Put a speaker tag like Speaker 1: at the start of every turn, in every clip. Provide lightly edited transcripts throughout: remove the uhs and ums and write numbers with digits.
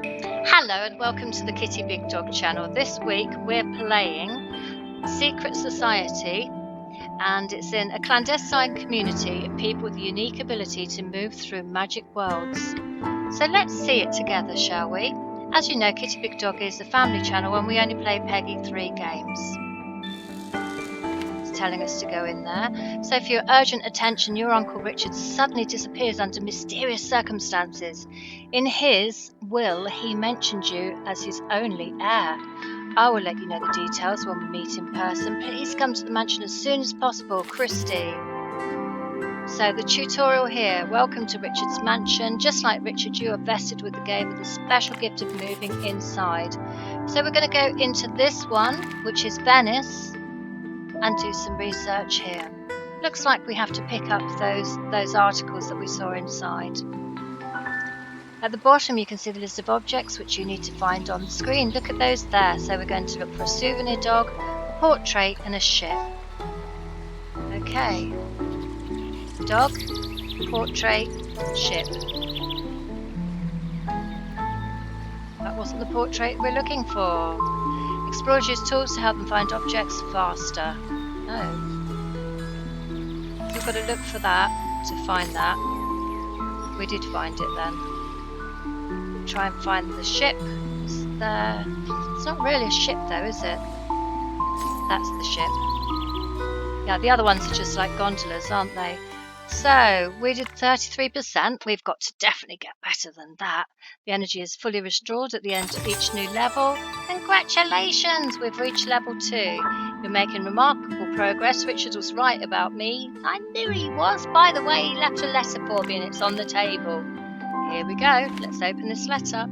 Speaker 1: Hello and welcome to the Kitty Big Dog channel. This week we're playing Secret Society, and it's in a clandestine community of people with a unique ability to move through magic worlds. So let's see it together, shall we? As you know, Kitty Big Dog is a family channel and we only play Peggy 3 games. It's telling us to go in there. So for your urgent attention, your Uncle Richard suddenly disappears under mysterious circumstances. In his will, he mentioned you as his only heir. I will let you know the details when we meet in person. Please come to the mansion as soon as possible, Christy. So the tutorial here, welcome to Richard's mansion. Just like Richard, you are vested with the game with the special gift of moving inside. So we're going to go into this one, which is Venice, and do some research here. Looks like we have to pick up those articles that we saw inside. At the bottom you can see the list of objects which you need to find on the screen. Look at those there. So we're going to look for a souvenir dog, a portrait and a ship. Okay. Dog, portrait, ship. That wasn't the portrait we're looking for. Explorers use tools to help them find objects faster. Oh. So we've got to look for that to find that. We did find it then. Try and find the ship. It's there. It's not really a ship though, is it? That's the ship. Yeah, the other ones are just like gondolas, aren't they? So we did 33%. We've got to definitely get better than that. The energy is fully restored at the end of each new level. Congratulations, we've reached level 2. You're making remarkable progress. Richard was right about me. I knew he was. By the way, he left a letter for me and it's on the table. Here we go. Let's open this letter.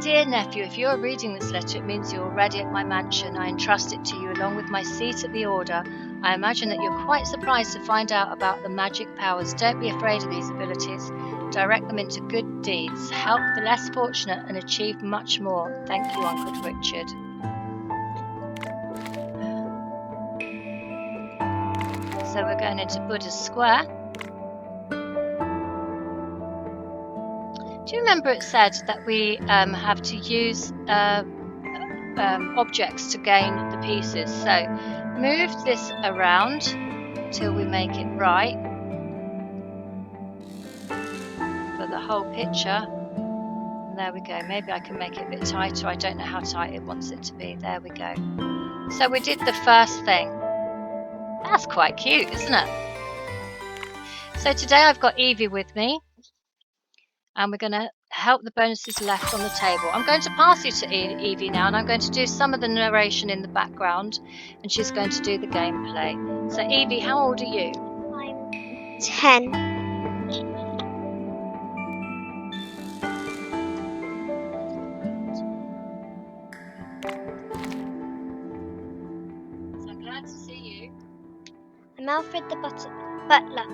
Speaker 1: Dear nephew, if you're reading this letter, it means you're already at my mansion. I entrust it to you along with my seat at the order. I imagine that you're quite surprised to find out about the magic powers. Don't be afraid of these abilities. Direct them into good deeds. Help the less fortunate and achieve much more. Thank you, Uncle Richard. So we're going into Buddha's Square. Do you remember it said that we have to use objects to gain the pieces? So move this around till we make it right for the whole picture. And there we go. Maybe I can make it a bit tighter. I don't know how tight it wants it to be. There we go. So we did the first thing. That's quite cute, isn't it? So today I've got Evie with me. And we're going to help the bonuses left on the table. I'm going to pass you to Evie now, and I'm going to do some of the narration in the background, and she's going to do the gameplay. So Evie, how old are you?
Speaker 2: I'm 10.
Speaker 1: So I'm glad to see you.
Speaker 2: I'm Alfred the butler,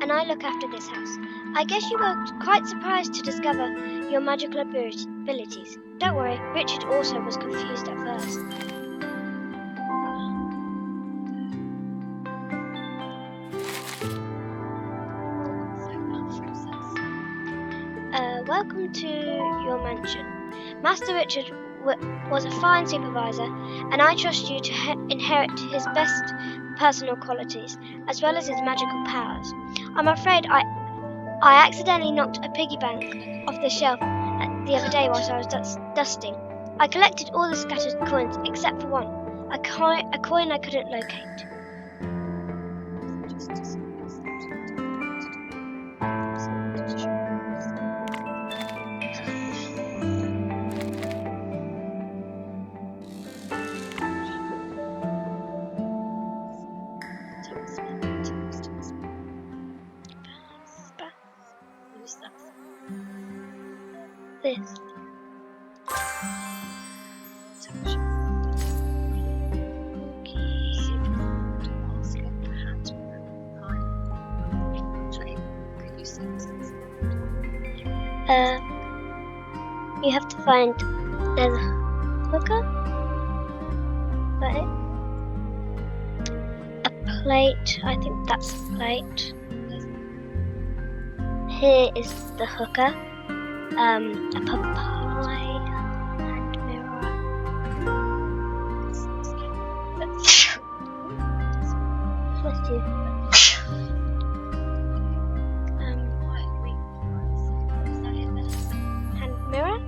Speaker 2: and I look after this house. I guess you were quite surprised to discover your magical abilities. Don't worry, Richard also was confused at first. Welcome to your mansion. Master Richard was a fine supervisor, and I trust you to inherit his best personal qualities, as well as his magical powers. I'm afraid I accidentally knocked a piggy bank off the shelf the other day whilst I was dusting. I collected all the scattered coins except for one, a coin I couldn't locate. This. You have to find the hooker. Is that it? A plate. I think that's the plate. Here is the hooker. A papaya. do. Hand mirror?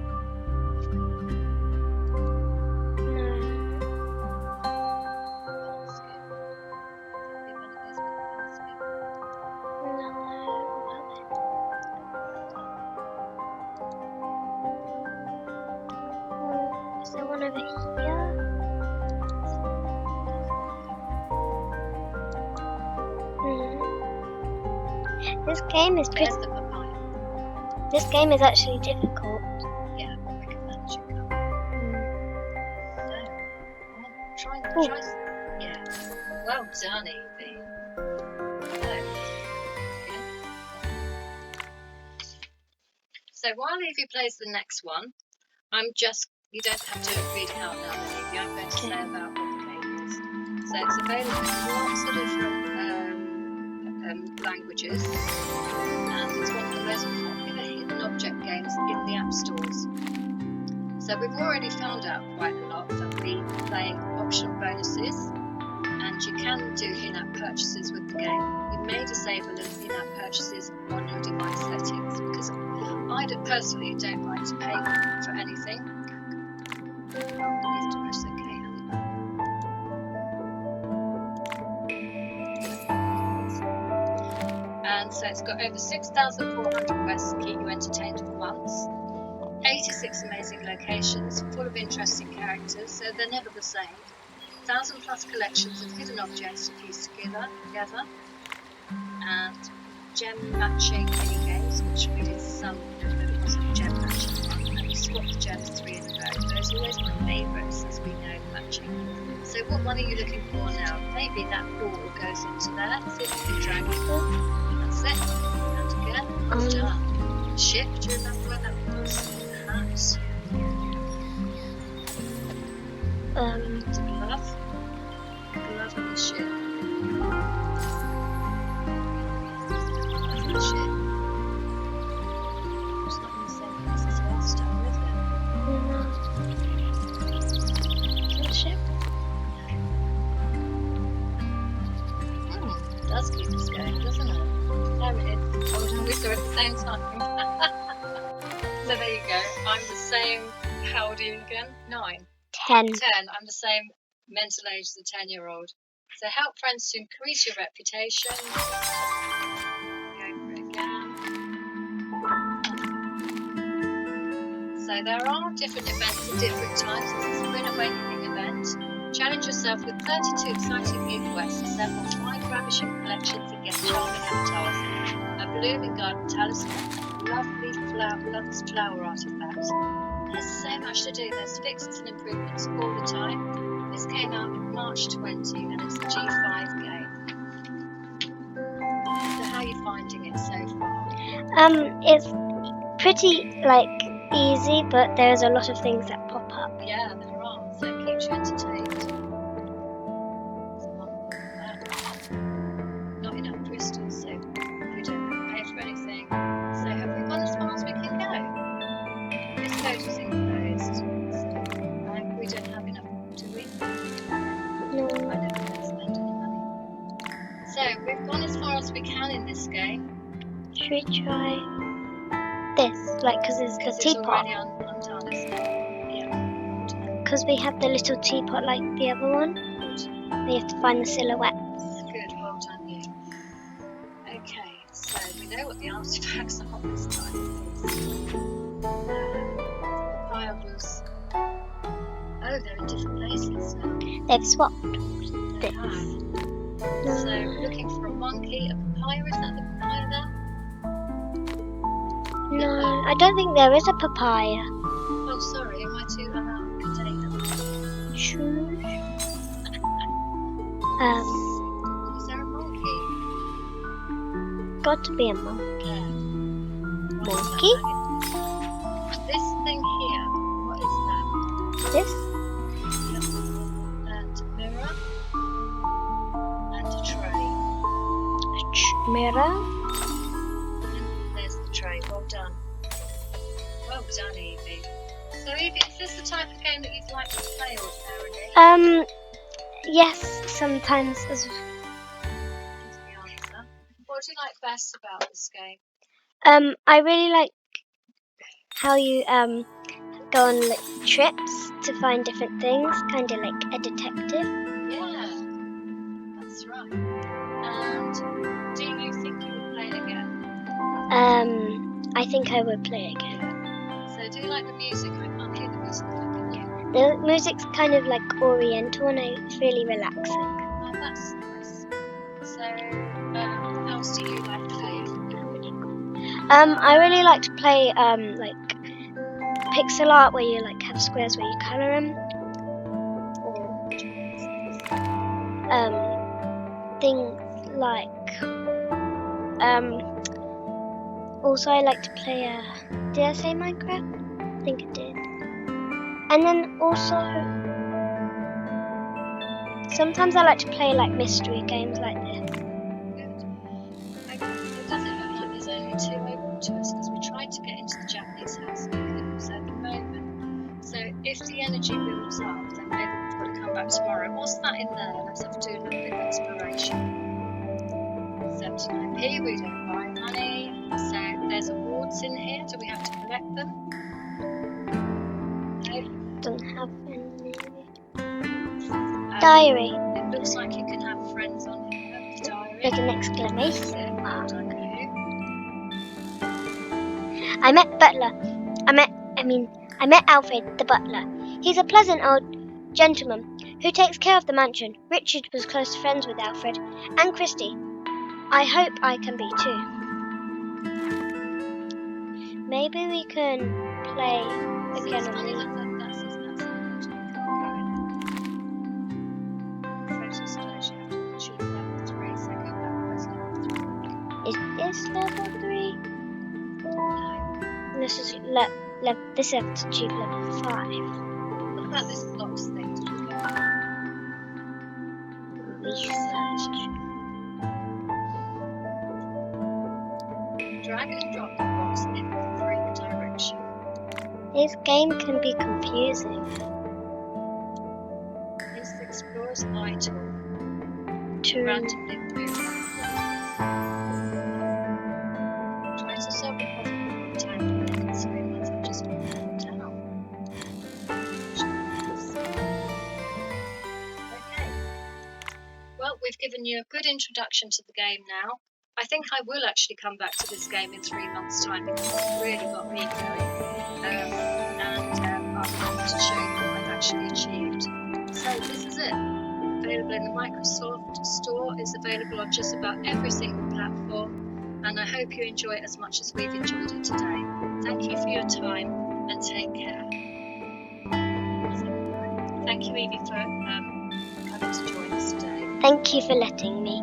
Speaker 2: Is there one over here? This game is pretty.
Speaker 1: There's the papaya.
Speaker 2: This game is actually difficult.
Speaker 1: Yeah, I reckon that should come. So, try. Yeah. Well done, Evie. So while Evie plays the next one, you don't have to read it out now, Evie. I'm going to say about what the game is. So it's available in lots of different languages, and it's one of the most popular hidden object games in the app stores. So we've already found out quite a lot that we play optional bonuses, and you can do in-app purchases with the game. You may disable in-app purchases on your device settings, because I personally don't like to pay for anything. You have to press OK, and so it's got over 6,400 quests to keep you entertained for months. 86 amazing locations full of interesting characters, so they're never the same. 1,000 plus collections of hidden objects to piece together, and gem matching mini games, which we did some, but it wasn't a gem matching one, and we swapped gems 3 in a row. Those are always my favourites, as we know, matching. So what one are you looking for now? Maybe that ball goes into there. See if you can drag it. That's it. And again. Well done. Ship, do you remember where that was? Perhaps. It's a glove. Glove on the ship. That's the ship. It's not in the same place as last time, is it?
Speaker 2: The ship?
Speaker 1: It does keep us going, doesn't it? There it is. Oh, we saw at the same time. So there you go. I'm the same. How old are you again? 9.
Speaker 2: 10.
Speaker 1: 10. I'm the same mental age as a 10-year-old. So help friends to increase your reputation. Go for it again. So there are different events at different times. This is a Spring Awakening event. Challenge yourself with 32 exciting new quests. Assemble 5 ravishing collections and get charming avatars. A blooming garden talisman. Lovely flower artifacts. There's so much to do. There's fixes and improvements all the time. This came out March 20 and it's a G5 game. So how are you finding it so far?
Speaker 2: It's pretty easy, but there's a lot of things that pop up.
Speaker 1: Yeah, there are. So it keeps you entertained. Not enough crystals, so we don't pay for anything. So have we gone as far as we can go? This code was enclosed, so we don't have enough, do we?
Speaker 2: No.
Speaker 1: I never spend any money. So we've gone as far as we can in this game.
Speaker 2: Should we try this? Because it's the
Speaker 1: It's
Speaker 2: teapot.
Speaker 1: already undone, isn't it? Yeah.
Speaker 2: Because we have the little teapot like the other one. We have to find the silhouettes.
Speaker 1: Good, well done you. Okay, so we know what the artifacts are this time. Papaya was... Oh, they're in different places now.
Speaker 2: They've swapped
Speaker 1: They
Speaker 2: this.
Speaker 1: have. So we're looking for a monkey, a papaya. Is that the papaya there?
Speaker 2: No, I don't think there is a papaya.
Speaker 1: Oh, sorry, am I too out of date?
Speaker 2: Sure.
Speaker 1: Is there a monkey?
Speaker 2: Got to be a monkey.
Speaker 1: Yeah.
Speaker 2: Monkey?
Speaker 1: This thing here, what is that?
Speaker 2: This?
Speaker 1: And mirror. And a tray.
Speaker 2: Mirror.
Speaker 1: And there's the tray. Well done. Well done, Evie. So Evie, is this the type of game that you'd like to play ordinarily?
Speaker 2: Yes, sometimes as
Speaker 1: best about this game?
Speaker 2: I really like how you go on like trips to find different things, kind of like a detective.
Speaker 1: Yeah, that's right. And do you think you would play it again?
Speaker 2: I think I would play again.
Speaker 1: So do you like the music? I can't hear the music. Can you?
Speaker 2: The music's kind of like oriental and it's really relaxing.
Speaker 1: Oh, that's nice. So, what else do you like playing?
Speaker 2: I really like to play like pixel art where you like have squares where you colour them, or things like also I like to play did I say Minecraft? I think I did. And then also sometimes I like to play like mystery games like this.
Speaker 1: Good. Okay. It doesn't look like there's only 2 open to us because we tried to get into the Japanese house and we couldn't. So at the moment, so if the energy builds up, then maybe we've got to come back tomorrow. What's that in there? Let's have to do a little bit of exploration. 79p, we don't buy money. So there's awards in here. Do we have to collect them? No.
Speaker 2: Don't have any diary.
Speaker 1: It looks like you can have friends on here. Diary.
Speaker 2: There's an exclamation mark.
Speaker 1: Well done, you.
Speaker 2: I met Butler. I met Alfred the butler. He's a pleasant old gentleman who takes care of the mansion. Richard was close friends with Alfred and Christy. I hope I can be too. Maybe we can play again on the Is this level 3? This is this is to achieve level 5.
Speaker 1: What about this blocks thing? Did you get that?
Speaker 2: Research.
Speaker 1: Drag and drop the blocks in the correct direction.
Speaker 2: This game can be confusing.
Speaker 1: Use the explorer's eye tool
Speaker 2: To
Speaker 1: randomly move around. Try to solve the puzzle with the time limit, so it means I've just been down. Okay. Well, we've given you a good introduction to the game now. I think I will actually come back to this game in 3 months' time because it's really got me going. I'll be able to show you what I've actually achieved. So this is it. Available in the Microsoft Store. It's available on just about every single platform. And I hope you enjoy it as much as we've enjoyed it today. Thank you for your time and take care. Thank you, Evie, for coming to join us today.
Speaker 2: Thank you for letting me.